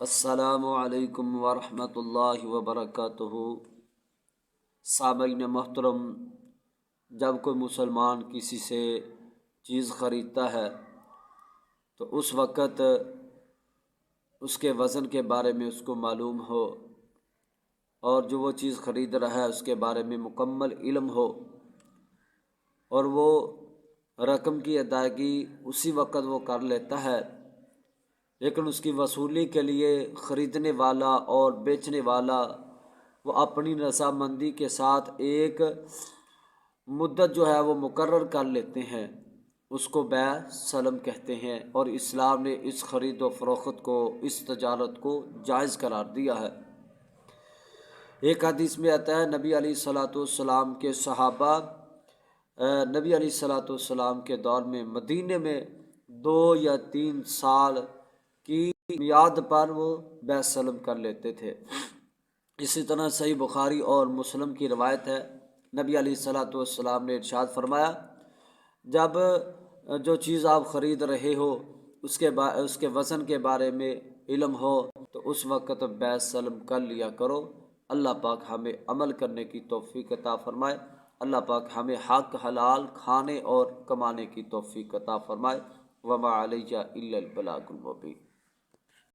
السلام علیکم ورحمۃ اللہ وبرکاتہ۔ سامعین محترم، جب کوئی مسلمان کسی سے چیز خریدتا ہے تو اس وقت اس کے وزن کے بارے میں اس کو معلوم ہو اور جو وہ چیز خرید رہا ہے اس کے بارے میں مکمل علم ہو، اور وہ رقم کی ادائیگی اسی وقت وہ کر لیتا ہے، لیکن اس کی وصولی کے لیے خریدنے والا اور بیچنے والا وہ اپنی رضامندی کے ساتھ ایک مدت جو ہے وہ مقرر کر لیتے ہیں، اس کو بیع سلم کہتے ہیں، اور اسلام نے اس خرید و فروخت کو، اس تجارت کو جائز قرار دیا ہے۔ ایک حدیث میں آتا ہے نبی علیہ الصلاۃ والسلام کے صحابہ نبی علیہ الصلاۃ والسلام کے دور میں مدینے میں 2 یا 3 سال کی میعاد پر وہ بیع سلم کر لیتے تھے۔ اسی طرح صحیح بخاری اور مسلم کی روایت ہے، نبی علیہ الصلاۃ والسلام نے ارشاد فرمایا، جب جو چیز آپ خرید رہے ہو اس کے وزن کے بارے میں علم ہو تو اس وقت بیع سلم کر لیا کرو۔ اللہ پاک ہمیں عمل کرنے کی توفیق عطا فرمائے۔ اللہ پاک ہمیں حق حلال کھانے اور کمانے کی توفیق عطا فرمائے۔ وما علیہ الا البلاغ المبین۔